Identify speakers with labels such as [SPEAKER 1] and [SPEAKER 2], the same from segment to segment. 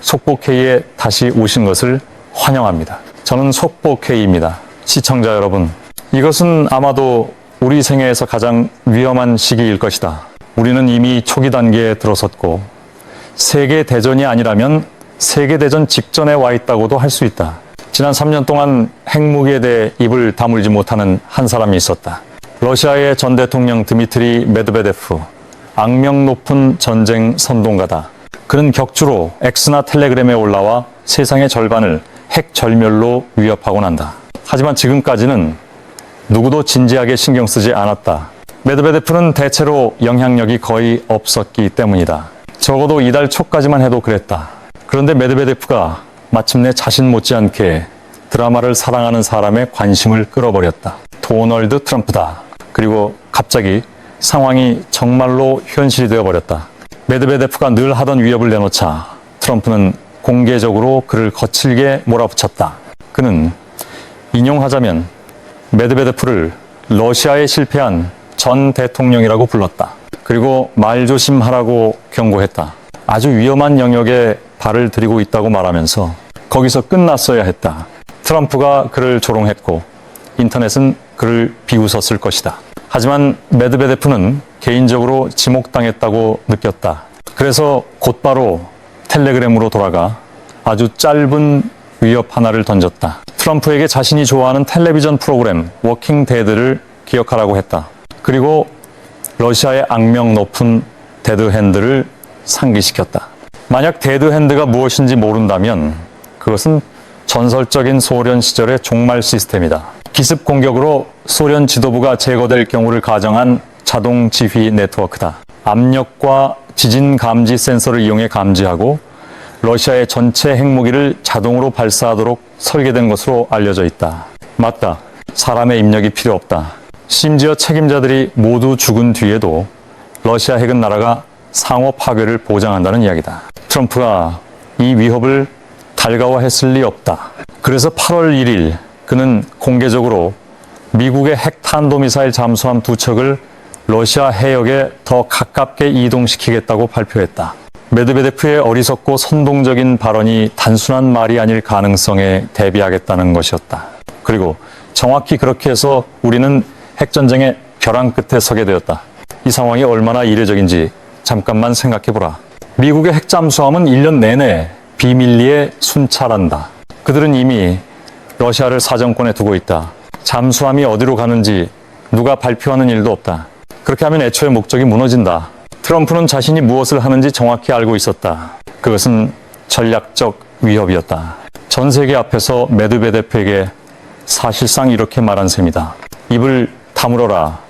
[SPEAKER 1] 속보K에 다시 오신 것을 환영합니다. 저는 속보K입니다. 시청자 여러분, 이것은 아마도 우리 생애에서 가장 위험한 시기일 것이다. 우리는 이미 초기 단계에 들어섰고 세계대전이 아니라면 세계대전 직전에 와 있다고도 할 수 있다. 지난 3년 동안 핵무기에 대해 입을 다물지 못하는 한 사람이 있었다. 러시아의 전 대통령 드미트리 메드베데프, 악명 높은 전쟁 선동가다. 그는 격주로 X나 텔레그램에 올라와 세상의 절반을 핵절멸로 위협하곤 한다. 하지만 지금까지는 누구도 진지하게 신경 쓰지 않았다. 메드베데프는 대체로 영향력이 거의 없었기 때문이다. 적어도 이달 초까지만 해도 그랬다. 그런데 메드베데프가 마침내 자신 못지않게 드라마를 사랑하는 사람의 관심을 끌어버렸다. 도널드 트럼프다. 그리고 갑자기 상황이 정말로 현실이 되어버렸다. 메드베데프가 늘 하던 위협을 내놓자 트럼프는 공개적으로 그를 거칠게 몰아붙였다. 그는 인용하자면 메드베데프를 러시아에 실패한 전 대통령이라고 불렀다. 그리고 말조심하라고 경고했다. 아주 위험한 영역에 발을 들이고 있다고 말하면서 거기서 끝났어야 했다. 트럼프가 그를 조롱했고 인터넷은 그를 비웃었을 것이다. 하지만 메드베데프는 개인적으로 지목당했다고 느꼈다. 그래서 곧바로 텔레그램으로 돌아가 아주 짧은 위협 하나를 던졌다. 트럼프에게 자신이 좋아하는 텔레비전 프로그램 워킹 데드를 기억하라고 했다. 그리고 러시아의 악명 높은 데드핸드를 상기시켰다. 만약 데드핸드가 무엇인지 모른다면 그것은 전설적인 소련 시절의 종말 시스템이다. 기습 공격으로 소련 지도부가 제거될 경우를 가정한 자동 지휘 네트워크다. 압력과 지진 감지 센서를 이용해 감지하고 러시아의 전체 핵무기를 자동으로 발사하도록 설계된 것으로 알려져 있다. 맞다. 사람의 입력이 필요 없다. 심지어 책임자들이 모두 죽은 뒤에도 러시아 핵은 나라가 상호 파괴를 보장한다는 이야기다. 트럼프가 이 위협을 달가워했을 리 없다. 그래서 8월 1일 그는 공개적으로 미국의 핵탄도미사일 잠수함 2척을 러시아 해역에 더 가깝게 이동시키겠다고 발표했다. 메드베데프의 어리석고 선동적인 발언이 단순한 말이 아닐 가능성에 대비하겠다는 것이었다. 그리고 정확히 그렇게 해서 우리는 핵전쟁의 벼랑 끝에 서게 되었다. 이 상황이 얼마나 이례적인지 잠깐만 생각해보라. 미국의 핵잠수함은 1년 내내 비밀리에 순찰한다. 그들은 이미 러시아를 사정권에 두고 있다. 잠수함이 어디로 가는지 누가 발표하는 일도 없다. 그렇게 하면 애초에 목적이 무너진다. 트럼프는 자신이 무엇을 하는지 정확히 알고 있었다. 그것은 전략적 위협이었다. 전 세계 앞에서 메드베데프에게 사실상 이렇게 말한 셈이다. 입을 다물어라.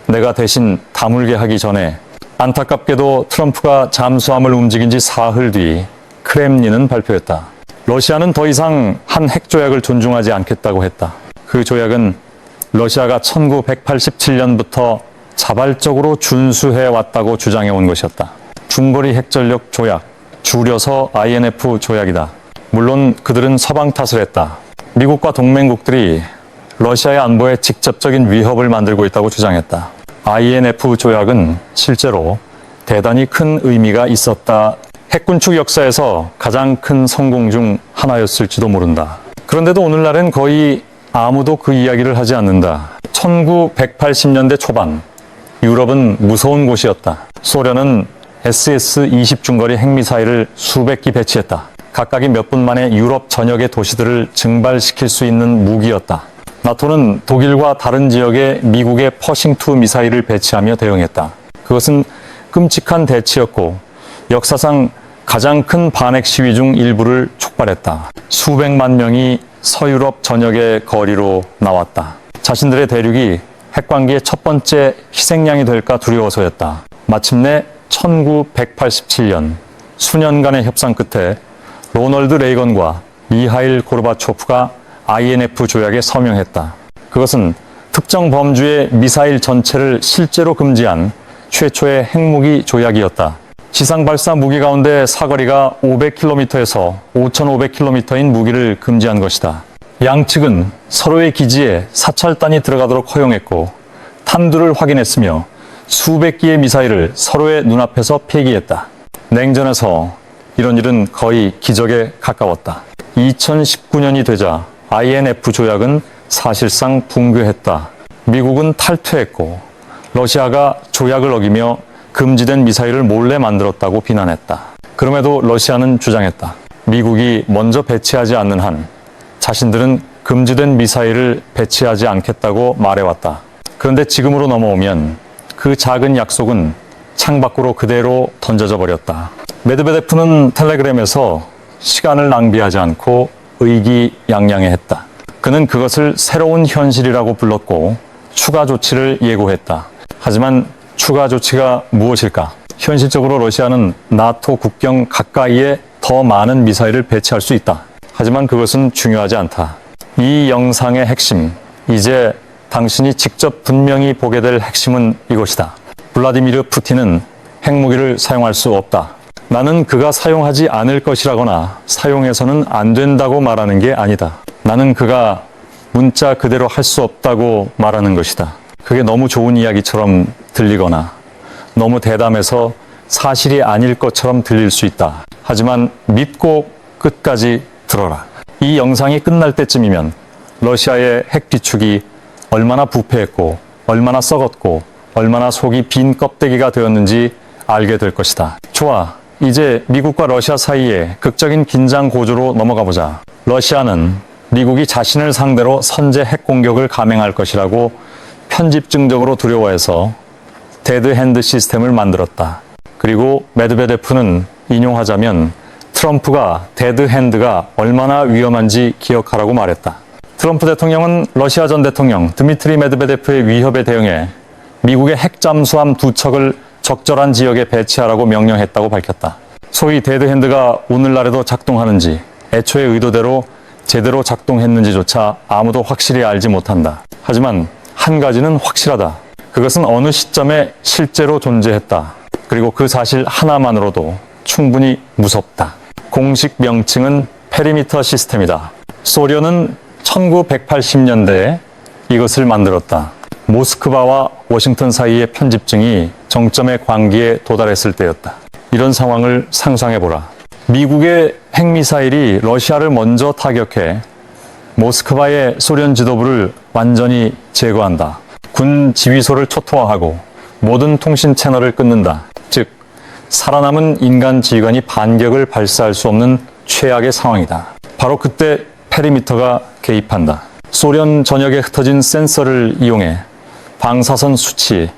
[SPEAKER 1] 내가 대신 다물게 하기 전에. 안타깝게도 트럼프가 잠수함을 움직인 지 사흘 뒤 크렘린은 발표했다. 러시아는 더 이상 한 핵조약을 존중하지 않겠다고 했다. 그 조약은 러시아가 1987년부터 자발적으로 준수해왔다고 주장해온 것이었다. 중거리 핵전력 조약, 줄여서 INF 조약이다. 물론 그들은 서방 탓을 했다. 미국과 동맹국들이 러시아의 안보에 직접적인 위협을 만들고 있다고 주장했다. INF 조약은 실제로 대단히 큰 의미가 있었다. 핵군축 역사에서 가장 큰 성공 중 하나였을지도 모른다. 그런데도 오늘날엔 거의 아무도 그 이야기를 하지 않는다. 1980년대 초반 유럽은 무서운 곳이었다. 소련은 SS-20 중거리 핵미사일을 수백 기 배치했다. 각각이 몇 분 만에 유럽 전역의 도시들을 증발시킬 수 있는 무기였다. 나토는 독일과 다른 지역에 미국의 퍼싱2 미사일을 배치하며 대응했다. 그것은 끔찍한 대치였고 역사상 가장 큰 반핵 시위 중 일부를 촉발했다. 수백만 명이 서유럽 전역의 거리로 나왔다. 자신들의 대륙이 핵관기의 첫 번째 희생양이 될까 두려워서였다. 마침내 1987년 수년간의 협상 끝에 로널드 레이건과 미하일 고르바초프가 INF 조약에 서명했다. 그것은 특정 범주의 미사일 전체를 실제로 금지한 최초의 핵무기 조약이었다. 지상 발사 무기 가운데 사거리가 500km에서 5,500km인 무기를 금지한 것이다. 양측은 서로의 기지에 사찰단이 들어가도록 허용했고 탄두를 확인했으며 수백 기의 미사일을 서로의 눈앞에서 폐기했다. 냉전에서 이런 일은 거의 기적에 가까웠다. 2019년이 되자 INF 조약은 사실상 붕괴했다. 미국은 탈퇴했고 러시아가 조약을 어기며 금지된 미사일을 몰래 만들었다고 비난했다. 그럼에도 러시아는 주장했다. 미국이 먼저 배치하지 않는 한 자신들은 금지된 미사일을 배치하지 않겠다고 말해왔다. 그런데 지금으로 넘어오면 그 작은 약속은 창밖으로 그대로 던져져 버렸다. 메드베데프는 텔레그램에서 시간을 낭비하지 않고 의기양양해했다. 그는 그것을 새로운 현실이라고 불렀고 추가 조치를 예고했다. 하지만 추가 조치가 무엇일까? 현실적으로 러시아는 나토 국경 가까이에 더 많은 미사일을 배치할 수 있다. 하지만 그것은 중요하지 않다. 이 영상의 핵심, 이제 당신이 직접 분명히 보게 될 핵심은 이것이다. 블라디미르 푸틴은 핵무기를 사용할 수 없다. 나는 그가 사용하지 않을 것이라거나 사용해서는 안 된다고 말하는 게 아니다. 나는 그가 문자 그대로 할 수 없다고 말하는 것이다. 그게 너무 좋은 이야기처럼 들리거나 너무 대담해서 사실이 아닐 것처럼 들릴 수 있다. 하지만 믿고 끝까지 들어라. 이 영상이 끝날 때쯤이면 러시아의 핵 비축이 얼마나 부패했고 얼마나 썩었고 얼마나 속이 빈 껍데기가 되었는지 알게 될 것이다. 좋아. 이제 미국과 러시아 사이에 극적인 긴장 고조로 넘어가 보자. 러시아는 미국이 자신을 상대로 선제 핵 공격을 감행할 것이라고 편집증적으로 두려워해서 데드 핸드 시스템을 만들었다. 그리고 메드베데프는 인용하자면 트럼프가 데드 핸드가 얼마나 위험한지 기억하라고 말했다. 트럼프 대통령은 러시아 전 대통령 드미트리 메드베데프의 위협에 대응해 미국의 핵 잠수함 2척을 적절한 지역에 배치하라고 명령했다고 밝혔다. 소위 데드 핸드가 오늘날에도 작동하는지 애초의 의도대로 제대로 작동했는지조차 아무도 확실히 알지 못한다. 하지만 한 가지는 확실하다. 그것은 어느 시점에 실제로 존재했다. 그리고 그 사실 하나만으로도 충분히 무섭다. 공식 명칭은 페리미터 시스템이다. 소련은 1980년대에 이것을 만들었다. 모스크바와 워싱턴 사이의 편집증이 정점의 광기에 도달했을 때였다. 이런 상황을 상상해보라. 미국의 핵미사일이 러시아를 먼저 타격해 모스크바의 소련 지도부를 완전히 제거한다. 군 지휘소를 초토화하고 모든 통신 채널을 끊는다. 즉, 살아남은 인간 지휘관이 반격을 발사할 수 없는 최악의 상황이다. 바로 그때 페리미터가 개입한다. 소련 전역에 흩어진 센서를 이용해 방사선 수치,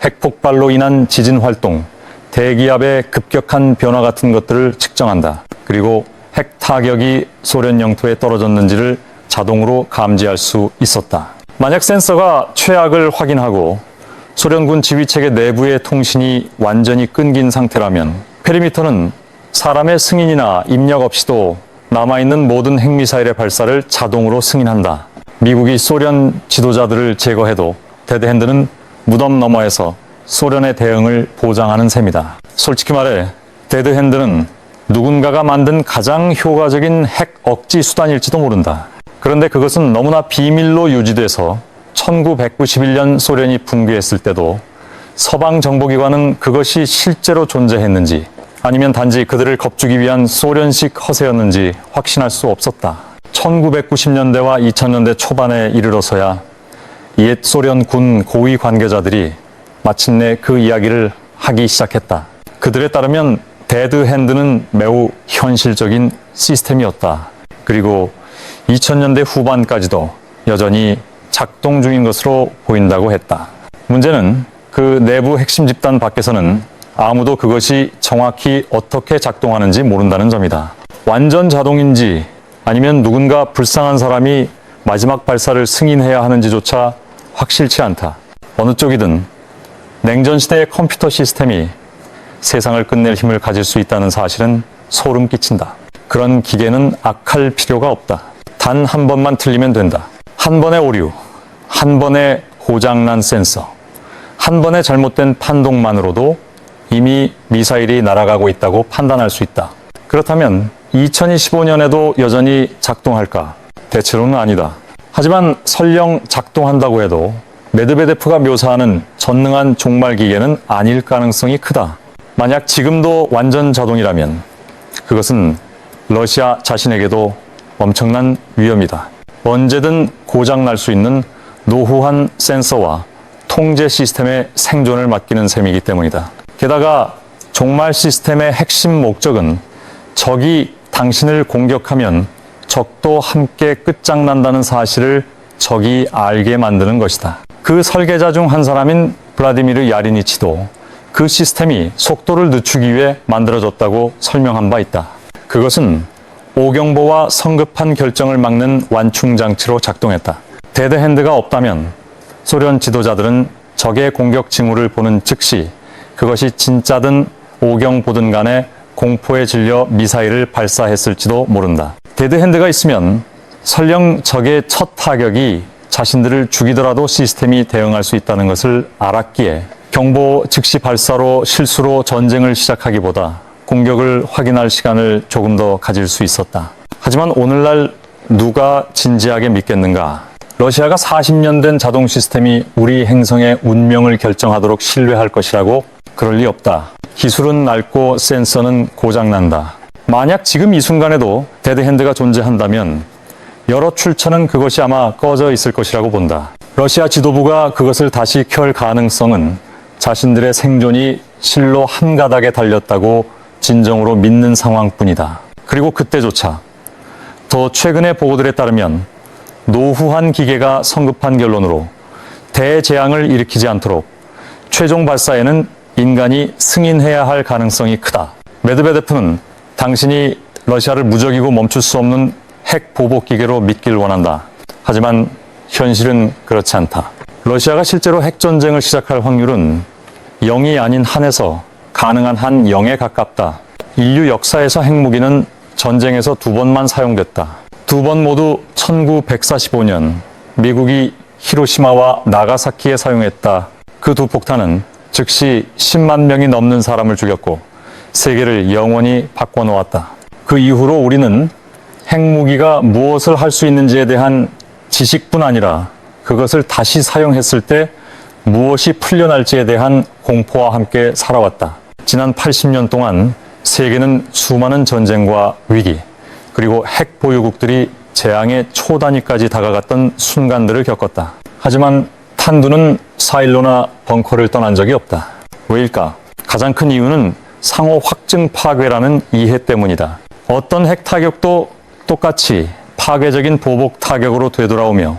[SPEAKER 1] 핵폭발로 인한 지진 활동, 대기압의 급격한 변화 같은 것들을 측정한다. 그리고 핵 타격이 소련 영토에 떨어졌는지를 자동으로 감지할 수 있었다. 만약 센서가 최악을 확인하고 소련군 지휘체계 내부의 통신이 완전히 끊긴 상태라면 페리미터는 사람의 승인이나 입력 없이도 남아있는 모든 핵미사일의 발사를 자동으로 승인한다. 미국이 소련 지도자들을 제거해도 데드핸드는 무덤 너머에서 소련의 대응을 보장하는 셈이다. 솔직히 말해 데드핸드는 누군가가 만든 가장 효과적인 핵 억지 수단일지도 모른다. 그런데 그것은 너무나 비밀로 유지돼서 1991년 소련이 붕괴했을 때도 서방 정보기관은 그것이 실제로 존재했는지 아니면 단지 그들을 겁주기 위한 소련식 허세였는지 확신할 수 없었다. 1990년대와 2000년대 초반에 이르러서야 옛 소련 군 고위 관계자들이 마침내 그 이야기를 하기 시작했다. 그들에 따르면 데드 핸드는 매우 현실적인 시스템이었다. 그리고 2000년대 후반까지도 여전히 작동 중인 것으로 보인다고 했다. 문제는 그 내부 핵심 집단 밖에서는 아무도 그것이 정확히 어떻게 작동하는지 모른다는 점이다. 완전 자동인지 아니면 누군가 불쌍한 사람이 마지막 발사를 승인해야 하는지조차 확실치 않다. 어느 쪽이든 냉전 시대의 컴퓨터 시스템이 세상을 끝낼 힘을 가질 수 있다는 사실은 소름 끼친다. 그런 기계는 악할 필요가 없다. 단 한 번만 틀리면 된다. 한 번의 오류, 한 번의 고장난 센서, 한 번의 잘못된 판독만으로도 이미 미사일이 날아가고 있다고 판단할 수 있다. 그렇다면 2025년에도 여전히 작동할까? 대체로는 아니다. 하지만 설령 작동한다고 해도 메드베데프가 묘사하는 전능한 종말 기계는 아닐 가능성이 크다. 만약 지금도 완전 자동이라면 그것은 러시아 자신에게도 엄청난 위험이다. 언제든 고장날 수 있는 노후한 센서와 통제 시스템의 생존을 맡기는 셈이기 때문이다. 게다가 종말 시스템의 핵심 목적은 적이 당신을 공격하면 적도 함께 끝장난다는 사실을 적이 알게 만드는 것이다. 그 설계자 중 한 사람인 블라디미르 야리니치도 그 시스템이 속도를 늦추기 위해 만들어졌다고 설명한 바 있다. 그것은 오경보와 성급한 결정을 막는 완충장치로 작동했다. 데드핸드가 없다면 소련 지도자들은 적의 공격 징후를 보는 즉시 그것이 진짜든 오경보든 간에 공포에 질려 미사일을 발사했을지도 모른다. 데드핸드가 있으면 설령 적의 첫 타격이 자신들을 죽이더라도 시스템이 대응할 수 있다는 것을 알았기에 경보 즉시 발사로 실수로 전쟁을 시작하기보다 공격을 확인할 시간을 조금 더 가질 수 있었다. 하지만 오늘날 누가 진지하게 믿겠는가? 러시아가 40년 된 자동 시스템이 우리 행성의 운명을 결정하도록 신뢰할 것이라고? 그럴 리 없다. 기술은 낡고 센서는 고장난다. 만약 지금 이 순간에도 데드핸드가 존재한다면 여러 출처는 그것이 아마 꺼져 있을 것이라고 본다. 러시아 지도부가 그것을 다시 켤 가능성은 자신들의 생존이 실로 한 가닥에 달렸다고 진정으로 믿는 상황뿐이다. 그리고 그때조차 더 최근의 보고들에 따르면 노후한 기계가 성급한 결론으로 대재앙을 일으키지 않도록 최종 발사에는 인간이 승인해야 할 가능성이 크다. 메드베데프는 당신이 러시아를 무적이고 멈출 수 없는 핵 보복 기계로 믿길 원한다. 하지만 현실은 그렇지 않다. 러시아가 실제로 핵전쟁을 시작할 확률은 0이 아닌 한에서 가능한 한 0에 가깝다. 인류 역사에서 핵무기는 전쟁에서 2번만 사용됐다. 2번 모두 1945년 미국이 히로시마와 나가사키에 사용했다. 그 두 폭탄은 즉시 10만 명이 넘는 사람을 죽였고 세계를 영원히 바꿔놓았다. 그 이후로 우리는 핵무기가 무엇을 할 수 있는지에 대한 지식뿐 아니라 그것을 다시 사용했을 때 무엇이 풀려날지에 대한 공포와 함께 살아왔다. 지난 80년 동안 세계는 수많은 전쟁과 위기, 그리고 핵 보유국들이 재앙의 초단위까지 다가갔던 순간들을 겪었다. 하지만 탄두는 사일로나 벙커를 떠난 적이 없다. 왜일까? 가장 큰 이유는 상호 확증 파괴라는 이해 때문이다. 어떤 핵 타격도 똑같이 파괴적인 보복 타격으로 되돌아오며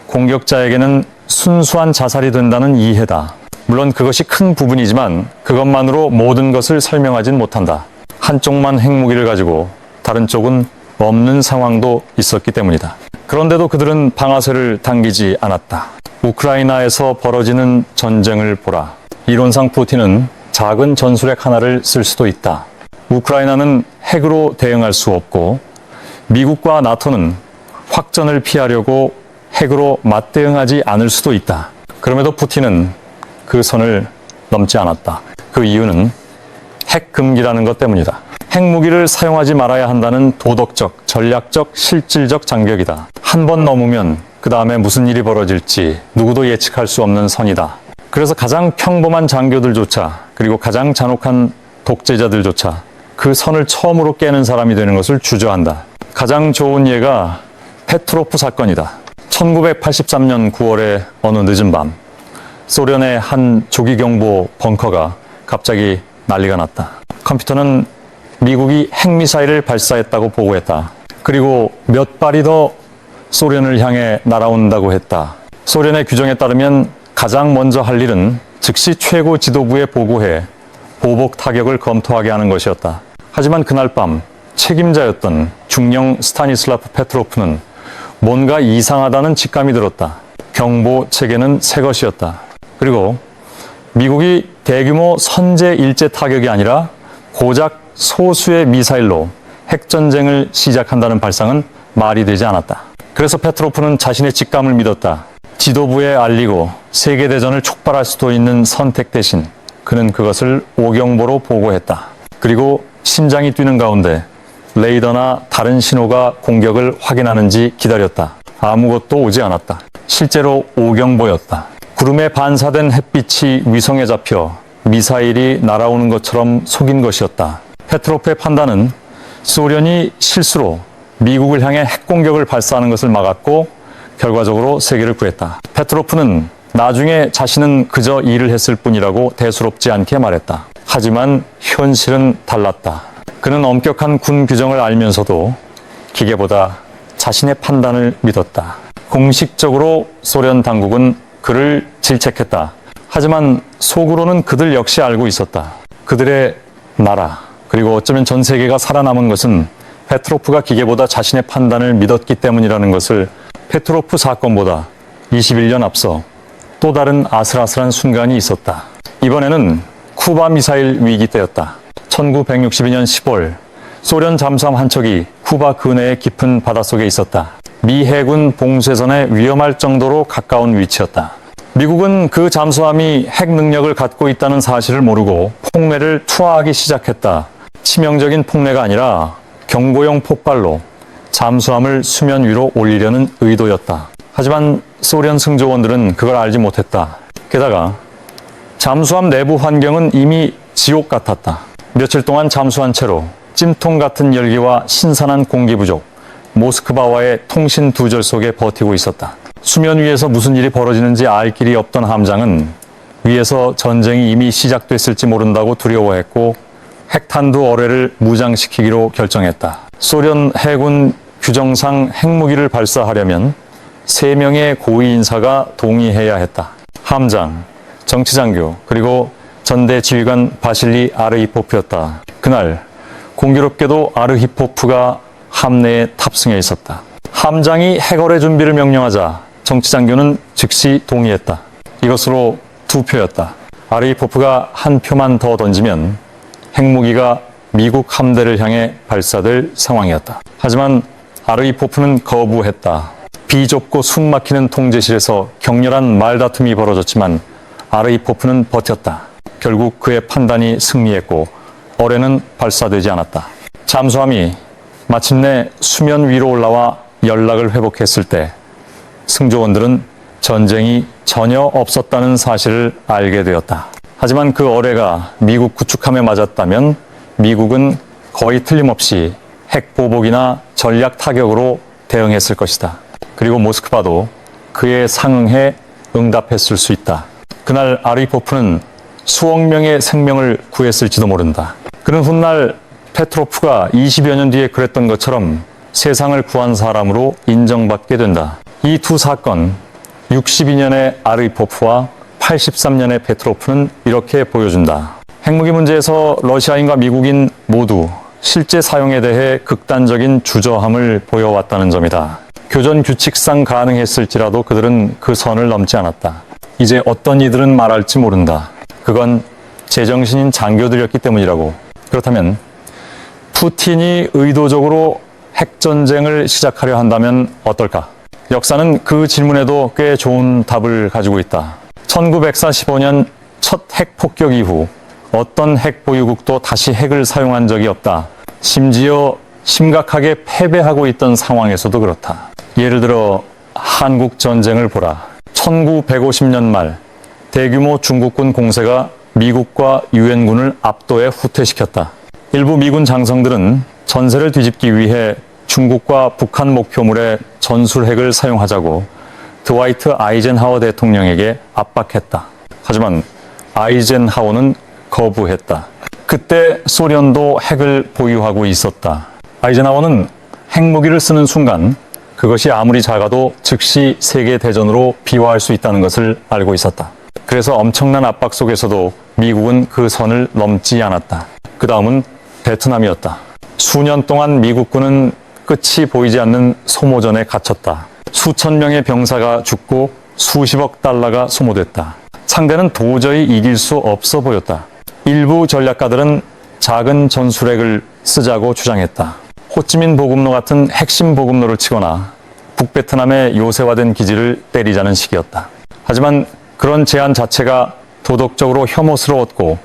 [SPEAKER 1] 공격자에게는 순수한 자살이 된다는 이해다. 물론 그것이 큰 부분이지만 그것만으로 모든 것을 설명하진 못한다. 한쪽만 핵무기를 가지고 다른 쪽은 없는 상황도 있었기 때문이다. 그런데도 그들은 방아쇠를 당기지 않았다. 우크라이나에서 벌어지는 전쟁을 보라. 이론상 푸틴은 작은 전술핵 하나를 쓸 수도 있다. 우크라이나는 핵으로 대응할 수 없고 미국과 나토는 확전을 피하려고 핵으로 맞대응하지 않을 수도 있다. 그럼에도 푸틴은 그 선을 넘지 않았다. 그 이유는 핵 금기라는 것 때문이다. 핵무기를 사용하지 말아야 한다는 도덕적, 전략적, 실질적 장벽이다. 한 번 넘으면 그 다음에 무슨 일이 벌어질지 누구도 예측할 수 없는 선이다. 그래서 가장 평범한 장교들조차, 그리고 가장 잔혹한 독재자들조차 그 선을 처음으로 깨는 사람이 되는 것을 주저한다. 가장 좋은 예가 페트로프 사건이다. 1983년 9월의 어느 늦은 밤, 소련의 한 조기경보 벙커가 갑자기 난리가 났다. 컴퓨터는 미국이 핵미사일을 발사했다고 보고했다. 그리고 몇 발이 더 소련을 향해 날아온다고 했다. 소련의 규정에 따르면 가장 먼저 할 일은 즉시 최고 지도부에 보고해 보복 타격을 검토하게 하는 것이었다. 하지만 그날 밤 책임자였던 중령 스타니슬라프 페트로프는 뭔가 이상하다는 직감이 들었다. 경보 체계는 새 것이었다. 그리고 미국이 대규모 선제 일제 타격이 아니라 고작 소수의 미사일로 핵전쟁을 시작한다는 발상은 말이 되지 않았다. 그래서 페트로프는 자신의 직감을 믿었다. 지도부에 알리고 세계대전을 촉발할 수도 있는 선택 대신 그는 그것을 오경보로 보고했다. 그리고 심장이 뛰는 가운데 레이더나 다른 신호가 공격을 확인하는지 기다렸다. 아무것도 오지 않았다. 실제로 오경보였다. 구름에 반사된 햇빛이 위성에 잡혀 미사일이 날아오는 것처럼 속인 것이었다. 페트로프의 판단은 소련이 실수로 미국을 향해 핵공격을 발사하는 것을 막았고 결과적으로 세계를 구했다. 페트로프는 나중에 자신은 그저 일을 했을 뿐이라고 대수롭지 않게 말했다. 하지만 현실은 달랐다. 그는 엄격한 군 규정을 알면서도 기계보다 자신의 판단을 믿었다. 공식적으로 소련 당국은 그를 질책했다. 하지만 속으로는 그들 역시 알고 있었다. 그들의 나라, 그리고 어쩌면 전 세계가 살아남은 것은 페트로프가 기계보다 자신의 판단을 믿었기 때문이라는 것을 페트로프 사건보다 21년 앞서 또 다른 아슬아슬한 순간이 있었다. 이번에는 쿠바 미사일 위기 때였다. 1962년 10월 소련 잠수함 한 척이 쿠바 근해의 깊은 바닷속에 있었다. 미 해군 봉쇄선에 위험할 정도로 가까운 위치였다. 미국은 그 잠수함이 핵 능력을 갖고 있다는 사실을 모르고 폭매를 투하하기 시작했다. 치명적인 폭매가 아니라 경고용 폭발로 잠수함을 수면 위로 올리려는 의도였다. 하지만 소련 승조원들은 그걸 알지 못했다. 게다가 잠수함 내부 환경은 이미 지옥 같았다. 며칠 동안 잠수한 채로 찜통 같은 열기와 신선한 공기 부족, 모스크바와의 통신 두절 속에 버티고 있었다. 수면 위에서 무슨 일이 벌어지는지 알 길이 없던 함장은 위에서 전쟁이 이미 시작됐을지 모른다고 두려워했고 핵탄두 어뢰를 무장시키기로 결정했다. 소련 해군 규정상 핵무기를 발사하려면 3명의 고위 인사가 동의해야 했다. 함장, 정치장교, 그리고 전대 지휘관 바실리 아르히포프였다. 그날 공교롭게도 아르히포프가 함내에 탑승해 있었다. 함장이 핵어뢰 준비를 명령하자 정치장교는 즉시 동의했다. 이것으로 2표였다. 아르히포프가 1표만 더 던지면 핵무기가 미국 함대를 향해 발사될 상황이었다. 하지만 아르히포프는 거부했다. 비좁고 숨막히는 통제실에서 격렬한 말다툼이 벌어졌지만 아르히포프는 버텼다. 결국 그의 판단이 승리했고 어뢰는 발사되지 않았다. 잠수함이 마침내 수면 위로 올라와 연락을 회복했을 때 승조원들은 전쟁이 전혀 없었다는 사실을 알게 되었다. 하지만 그 어뢰가 미국 구축함에 맞았다면 미국은 거의 틀림없이 핵보복이나 전략 타격으로 대응했을 것이다. 그리고 모스크바도 그에 상응해 응답했을 수 있다. 그날 아르히포프는 수억 명의 생명을 구했을지도 모른다. 그는 훗날 페트로프가 20여 년 뒤에 그랬던 것처럼 세상을 구한 사람으로 인정받게 된다. 이 두 사건, 62년의 아르히포프와 83년의 페트로프는 이렇게 보여준다. 핵무기 문제에서 러시아인과 미국인 모두 실제 사용에 대해 극단적인 주저함을 보여왔다는 점이다. 교전 규칙상 가능했을지라도 그들은 그 선을 넘지 않았다. 이제 어떤 이들은 말할지 모른다. 그건 제정신인 장교들이었기 때문이라고. 그렇다면 푸틴이 의도적으로 핵전쟁을 시작하려 한다면 어떨까? 역사는 그 질문에도 꽤 좋은 답을 가지고 있다. 1945년 첫 핵폭격 이후 어떤 핵보유국도 다시 핵을 사용한 적이 없다. 심지어 심각하게 패배하고 있던 상황에서도 그렇다. 예를 들어 한국 전쟁을 보라. 1950년 말 대규모 중국군 공세가 미국과 유엔군을 압도해 후퇴시켰다. 일부 미군 장성들은 전세를 뒤집기 위해 중국과 북한 목표물에 전술핵을 사용하자고 드와이트 아이젠하워 대통령에게 압박했다. 하지만 아이젠하워는 거부했다. 그때 소련도 핵을 보유하고 있었다. 아이젠하워는 핵무기를 쓰는 순간 그것이 아무리 작아도 즉시 세계대전으로 비화할 수 있다는 것을 알고 있었다. 그래서 엄청난 압박 속에서도 미국은 그 선을 넘지 않았다. 그 다음은 베트남이었다. 수년 동안 미국군은 끝이 보이지 않는 소모전에 갇혔다. 수천 명의 병사가 죽고 수십억 달러가 소모됐다. 상대는 도저히 이길 수 없어 보였다. 일부 전략가들은 작은 전술핵을 쓰자고 주장했다. 호찌민 보급로 같은 핵심 보급로를 치거나 북베트남의 요새화된 기지를 때리자는 식이었다. 하지만 그런 제안 자체가 도덕적으로 혐오스러웠고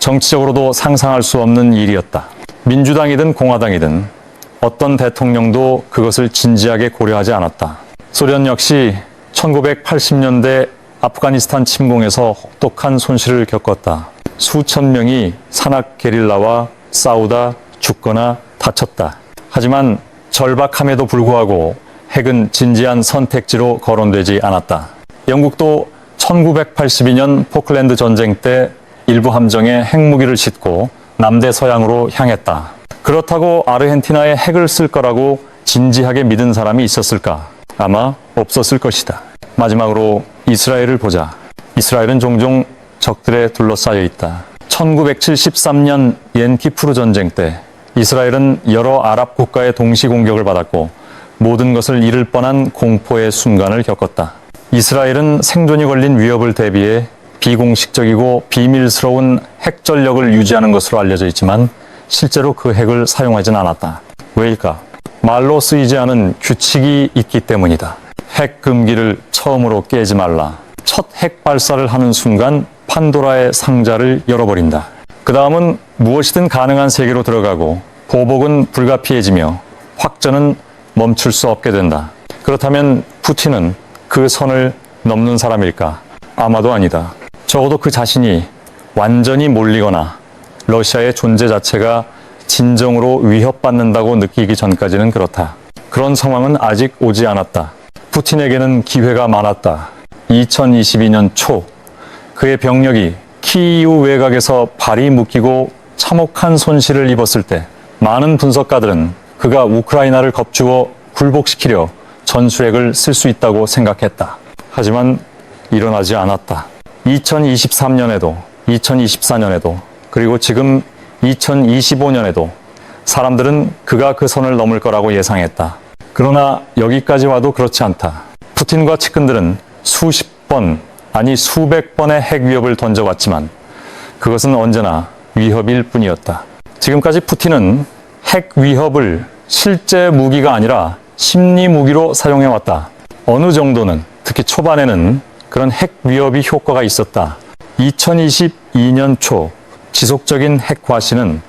[SPEAKER 1] 정치적으로도 상상할 수 없는 일이었다. 민주당이든 공화당이든 어떤 대통령도 그것을 진지하게 고려하지 않았다. 소련 역시 1980년대 아프가니스탄 침공에서 혹독한 손실을 겪었다. 수천 명이 산악 게릴라와 싸우다 죽거나 다쳤다. 하지만 절박함에도 불구하고 핵은 진지한 선택지로 거론되지 않았다. 영국도 1982년 포클랜드 전쟁 때 일부 함정에 핵무기를 싣고 남대서양으로 향했다. 그렇다고 아르헨티나에 핵을 쓸 거라고 진지하게 믿은 사람이 있었을까? 아마 없었을 것이다. 마지막으로 이스라엘을 보자. 이스라엘은 종종 적들에 둘러싸여 있다. 1973년 옌키푸르 전쟁 때 이스라엘은 여러 아랍 국가의 동시 공격을 받았고 모든 것을 잃을 뻔한 공포의 순간을 겪었다. 이스라엘은 생존이 걸린 위협을 대비해 비공식적이고 비밀스러운 핵 전력을 유지하는 것으로 알려져 있지만 실제로 그 핵을 사용하진 않았다. 왜일까? 말로 쓰이지 않은 규칙이 있기 때문이다. 핵 금기를 처음으로 깨지 말라. 첫 핵 발사를 하는 순간 판도라의 상자를 열어버린다. 그 다음은 무엇이든 가능한 세계로 들어가고 보복은 불가피해지며 확전은 멈출 수 없게 된다. 그렇다면 푸틴은 그 선을 넘는 사람일까? 아마도 아니다. 적어도 그 자신이 완전히 몰리거나 러시아의 존재 자체가 진정으로 위협받는다고 느끼기 전까지는 그렇다. 그런 상황은 아직 오지 않았다. 푸틴에게는 기회가 많았다. 2022년 초 그의 병력이 키이우 외곽에서 발이 묶이고 참혹한 손실을 입었을 때 많은 분석가들은 그가 우크라이나를 겁주어 굴복시키려 전술핵을 쓸 수 있다고 생각했다. 하지만 일어나지 않았다. 2023년에도 2024년에도 그리고 지금 2025년에도 사람들은 그가 그 선을 넘을 거라고 예상했다. 그러나 여기까지 와도 그렇지 않다. 푸틴과 측근들은 수십 번, 아니 수백 번의 핵 위협을 던져왔지만 그것은 언제나 위협일 뿐이었다. 지금까지 푸틴은 핵 위협을 실제 무기가 아니라 심리 무기로 사용해왔다. 어느 정도는, 특히 초반에는 그런 핵 위협이 효과가 있었다. 2022년 초 지속적인 핵 과시는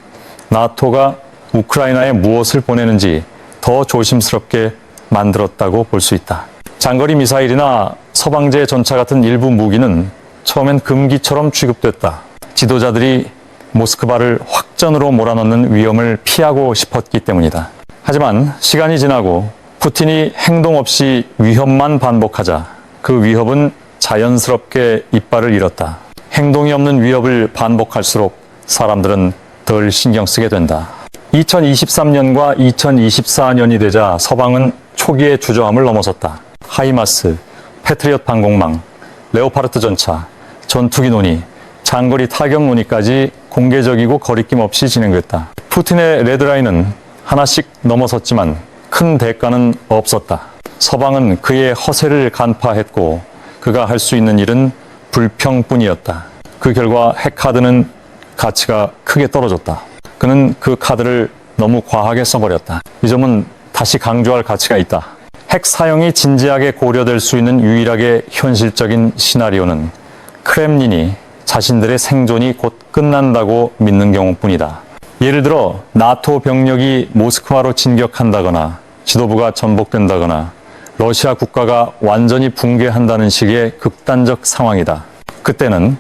[SPEAKER 1] 나토가 우크라이나에 무엇을 보내는지 더 조심스럽게 만들었다고 볼 수 있다. 장거리 미사일이나 서방제 전차 같은 일부 무기는 처음엔 금기처럼 취급됐다. 지도자들이 모스크바를 확전으로 몰아넣는 위험을 피하고 싶었기 때문이다. 하지만 시간이 지나고 푸틴이 행동 없이 위협만 반복하자 그 위협은 자연스럽게 이빨을 잃었다. 행동이 없는 위협을 반복할수록 사람들은 덜 신경 쓰게 된다. 2023년과 2024년이 되자 서방은 초기의 주저함을 넘어섰다. 하이마스, 패트리엇 방공망, 레오파르트 전차, 전투기 논의, 장거리 타격 논의까지 공개적이고 거리낌 없이 진행됐다. 푸틴의 레드라인은 하나씩 넘어섰지만 큰 대가는 없었다. 서방은 그의 허세를 간파했고 그가 할 수 있는 일은 불평뿐이었다. 그 결과 핵카드는 가치가 크게 떨어졌다. 그는 그 카드를 너무 과하게 써버렸다. 이 점은 다시 강조할 가치가 있다. 핵 사용이 진지하게 고려될 수 있는 유일하게 현실적인 시나리오는 크렘린이 자신들의 생존이 곧 끝난다고 믿는 경우뿐이다. 예를 들어 나토 병력이 모스크바로 진격한다거나 지도부가 전복된다거나 러시아 국가가 완전히 붕괴한다는 식의 극단적 상황이다. 그때는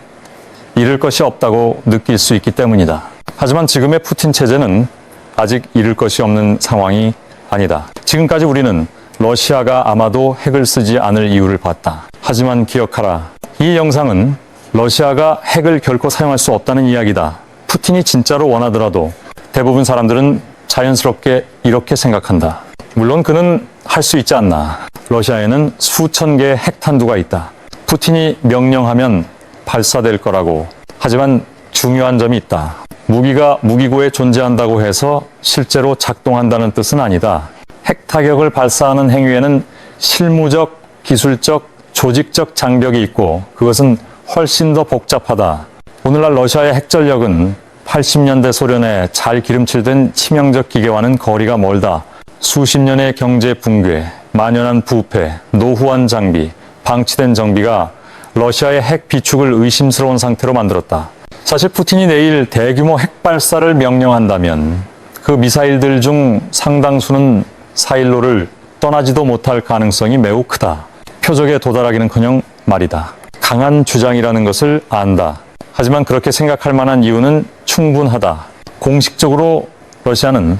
[SPEAKER 1] 잃을 것이 없다고 느낄 수 있기 때문이다. 하지만 지금의 푸틴 체제는 아직 잃을 것이 없는 상황이 아니다. 지금까지 우리는 러시아가 아마도 핵을 쓰지 않을 이유를 봤다. 하지만 기억하라. 이 영상은 러시아가 핵을 결코 사용할 수 없다는 이야기다. 푸틴이 진짜로 원하더라도 대부분 사람들은 자연스럽게 이렇게 생각한다. 물론 그는 할 수 있지 않나. 러시아에는 수천 개의 핵탄두가 있다. 푸틴이 명령하면 발사될 거라고. 하지만 중요한 점이 있다. 무기가 무기고에 존재한다고 해서 실제로 작동한다는 뜻은 아니다. 핵 타격을 발사하는 행위에는 실무적, 기술적, 조직적 장벽이 있고 그것은 훨씬 더 복잡하다. 오늘날 러시아의 핵전력은 80년대 소련의 잘 기름칠된 치명적 기계와는 거리가 멀다. 수십 년의 경제 붕괴, 만연한 부패, 노후한 장비, 방치된 정비가 러시아의 핵 비축을 의심스러운 상태로 만들었다. 사실 푸틴이 내일 대규모 핵 발사를 명령한다면 그 미사일들 중 상당수는 사일로를 떠나지도 못할 가능성이 매우 크다. 표적에 도달하기는커녕 말이다. 강한 주장이라는 것을 안다. 하지만 그렇게 생각할 만한 이유는 충분하다. 공식적으로 러시아는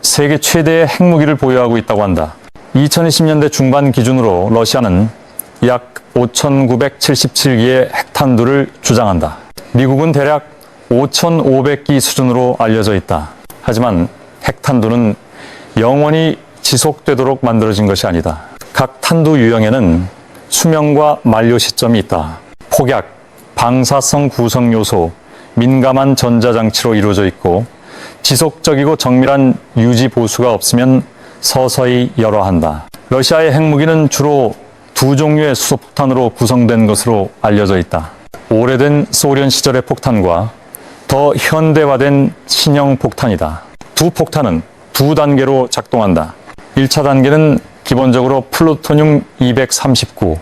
[SPEAKER 1] 세계 최대의 핵무기를 보유하고 있다고 한다. 2020년대 중반 기준으로 러시아는 약 5,977기의 핵탄두를 주장한다. 미국은 대략 5,500기 수준으로 알려져 있다. 하지만 핵탄두는 영원히 지속되도록 만들어진 것이 아니다. 각 탄두 유형에는 수명과 만료 시점이 있다. 폭약, 방사성 구성 요소, 민감한 전자장치로 이루어져 있고 지속적이고 정밀한 유지 보수가 없으면 서서히 열화한다. 러시아의 핵무기는 주로 두 종류의 수소폭탄으로 구성된 것으로 알려져 있다. 오래된 소련 시절의 폭탄과 더 현대화된 신형 폭탄이다. 두 폭탄은 두 단계로 작동한다. 1차 단계는 기본적으로 플루토늄 239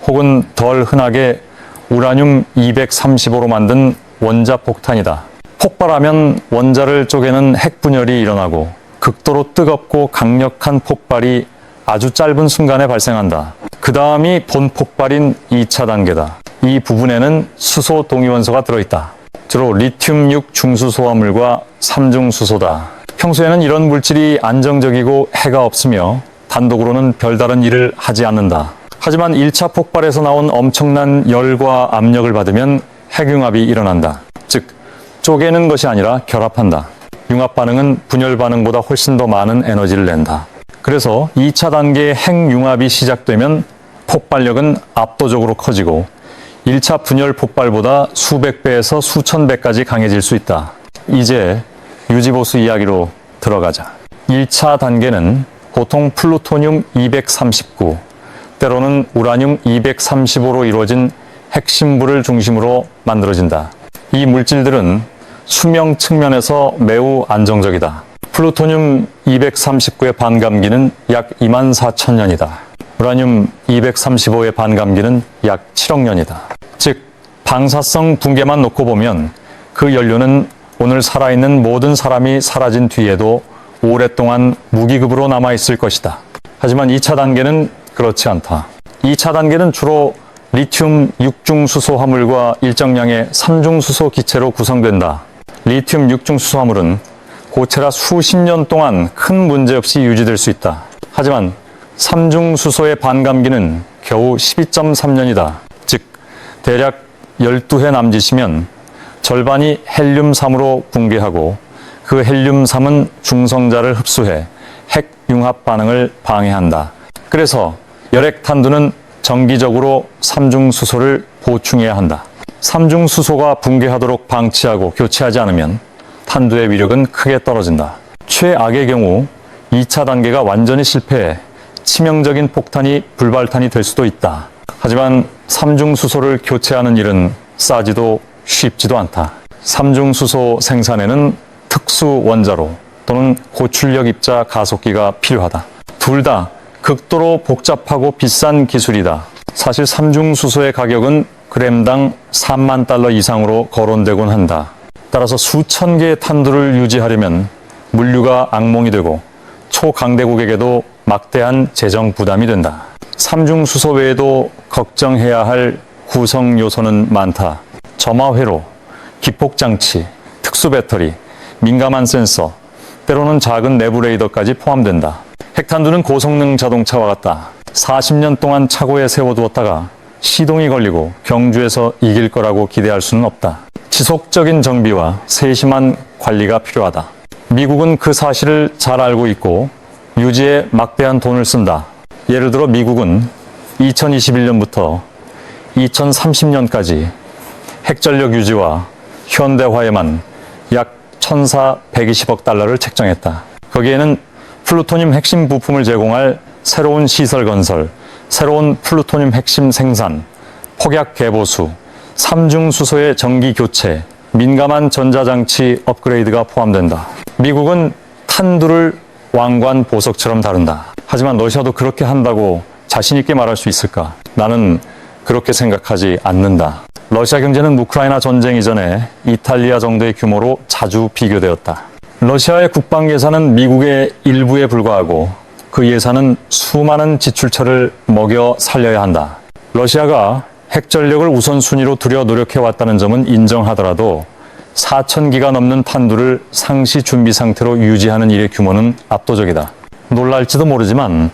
[SPEAKER 1] 혹은 덜 흔하게 우라늄 235로 만든 원자폭탄이다. 폭발하면 원자를 쪼개는 핵분열이 일어나고 극도로 뜨겁고 강력한 폭발이 아주 짧은 순간에 발생한다. 그 다음이 본폭발인 2차 단계다. 이 부분에는 수소 동위원소가 들어있다. 주로 리튬6 중수소화물과 삼중수소다. 평소에는 이런 물질이 안정적이고 해가 없으며 단독으로는 별다른 일을 하지 않는다. 하지만 1차 폭발에서 나온 엄청난 열과 압력을 받으면 핵융합이 일어난다. 즉, 쪼개는 것이 아니라 결합한다. 융합 반응은 분열 반응보다 훨씬 더 많은 에너지를 낸다. 그래서 2차 단계의 핵융합이 시작되면 폭발력은 압도적으로 커지고 1차 분열 폭발보다 수백 배에서 수천 배까지 강해질 수 있다. 이제 유지보수 이야기로 들어가자. 1차 단계는 보통 플루토늄 239, 때로는 우라늄 235로 이루어진 핵심부를 중심으로 만들어진다. 이 물질들은 수명 측면에서 매우 안정적이다. 플루토늄 239의 반감기는 약 24,000년이다. 우라늄 235의 반감기는 약 7억 년이다. 즉, 방사성 붕괴만 놓고 보면 그 연료는 오늘 살아있는 모든 사람이 사라진 뒤에도 오랫동안 무기급으로 남아있을 것이다. 하지만 2차 단계는 그렇지 않다. 2차 단계는 주로 리튬 6중수소 화물과 일정량의 3중수소 기체로 구성된다. 리튬 6중수소 화물은 고체라 수십 년 동안 큰 문제 없이 유지될 수 있다. 하지만 3중수소의 반감기는 겨우 12.3년이다. 즉, 대략 12해 남짓이면 절반이 헬륨3으로 붕괴하고 그 헬륨3은 중성자를 흡수해 핵융합 반응을 방해한다. 그래서 열핵탄두는 정기적으로 3중수소를 보충해야 한다. 3중수소가 붕괴하도록 방치하고 교체하지 않으면 탄두의 위력은 크게 떨어진다. 최악의 경우 2차 단계가 완전히 실패해 치명적인 폭탄이 불발탄이 될 수도 있다. 하지만 3중수소를 교체하는 일은 싸지도 쉽지도 않다. 3중수소 생산에는 특수 원자로 또는 고출력 입자 가속기가 필요하다. 둘 다 극도로 복잡하고 비싼 기술이다. 사실 3중수소의 가격은 그램당 3만 달러 이상으로 거론되곤 한다. 따라서 수천 개의 탄두를 유지하려면 물류가 악몽이 되고 초강대국에게도 막대한 재정 부담이 된다. 3중수소 외에도 걱정해야 할 구성 요소는 많다. 점화회로, 기폭장치, 특수배터리, 민감한 센서, 때로는 작은 내부 레이더까지 포함된다. 핵탄두는 고성능 자동차와 같다. 40년 동안 차고에 세워두었다가 시동이 걸리고 경주에서 이길 거라고 기대할 수는 없다. 지속적인 정비와 세심한 관리가 필요하다. 미국은 그 사실을 잘 알고 있고 유지에 막대한 돈을 쓴다. 예를 들어 미국은 2021년부터 2030년까지 핵전력 유지와 현대화에만 약 1,420억 달러를 책정했다. 거기에는 플루토늄 핵심 부품을 제공할 새로운 시설 건설, 새로운 플루토늄 핵심 생산, 폭약 개보수, 3중수소의 정기 교체, 민감한 전자장치 업그레이드가 포함된다. 미국은 탄두를 왕관 보석처럼 다룬다. 하지만 러시아도 그렇게 한다고 자신 있게 말할 수 있을까? 나는 그렇게 생각하지 않는다. 러시아 경제는 우크라이나 전쟁 이전에 이탈리아 정도의 규모로 자주 비교되었다. 러시아의 국방 예산은 미국의 일부에 불과하고 그 예산은 수많은 지출처를 먹여 살려야 한다. 러시아가 핵전력을 우선순위로 두려 노력해왔다는 점은 인정하더라도 4,000기가 넘는 판두를 상시 준비 상태로 유지하는 일의 규모는 압도적이다. 놀랄지도 모르지만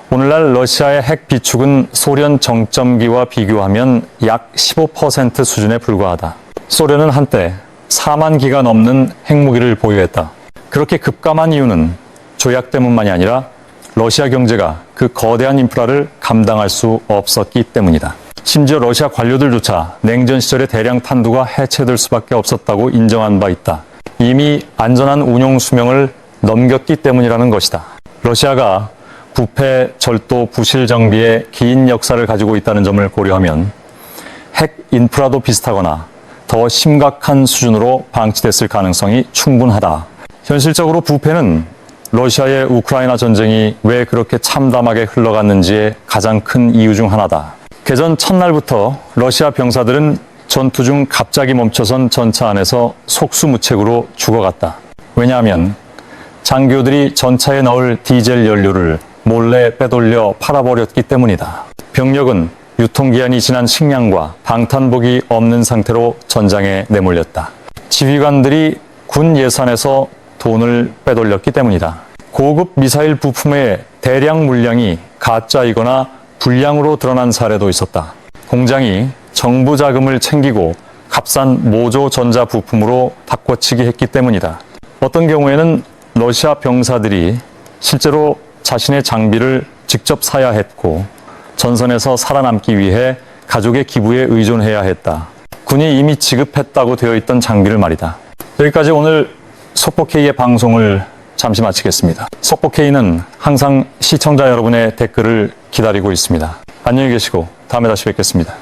[SPEAKER 1] 오늘날 러시아의 핵 비축은 소련 정점기와 비교하면 약 15% 수준에 불과하다. 소련은 한때 4만 기가 넘는 핵무기를 보유했다. 그렇게 급감한 이유는 조약 때문만이 아니라 러시아 경제가 그 거대한 인프라를 감당할 수 없었기 때문이다. 심지어 러시아 관료들조차 냉전 시절의 대량 판두가 해체될 수밖에 없었다고 인정한 바 있다. 이미 안전한 운용 수명을 넘겼기 때문이라는 것이다. 러시아가 부패, 절도, 부실 정비의 긴 역사를 가지고 있다는 점을 고려하면 핵 인프라도 비슷하거나 더 심각한 수준으로 방치됐을 가능성이 충분하다. 현실적으로 부패는 러시아의 우크라이나 전쟁이 왜 그렇게 참담하게 흘러갔는지의 가장 큰 이유 중 하나다. 개전 첫날부터 러시아 병사들은 전투 중 갑자기 멈춰선 전차 안에서 속수무책으로 죽어갔다. 왜냐하면 장교들이 전차에 넣을 디젤 연료를 몰래 빼돌려 팔아버렸기 때문이다. 병력은 유통기한이 지난 식량과 방탄복이 없는 상태로 전장에 내몰렸다. 지휘관들이 군 예산에서 돈을 빼돌렸기 때문이다. 고급 미사일 부품의 대량 물량이 가짜이거나 불량으로 드러난 사례도 있었다. 공장이 정부 자금을 챙기고 값싼 모조 전자 부품으로 바꿔치기 했기 때문이다. 어떤 경우에는 러시아 병사들이 실제로 자신의 장비를 직접 사야 했고 전선에서 살아남기 위해 가족의 기부에 의존해야 했다. 군이 이미 지급했다고 되어 있던 장비를 말이다. 여기까지 오늘 속보K의 방송을 잠시 마치겠습니다. 속보K는 항상 시청자 여러분의 댓글을 기다리고 있습니다. 안녕히 계시고 다음에 다시 뵙겠습니다.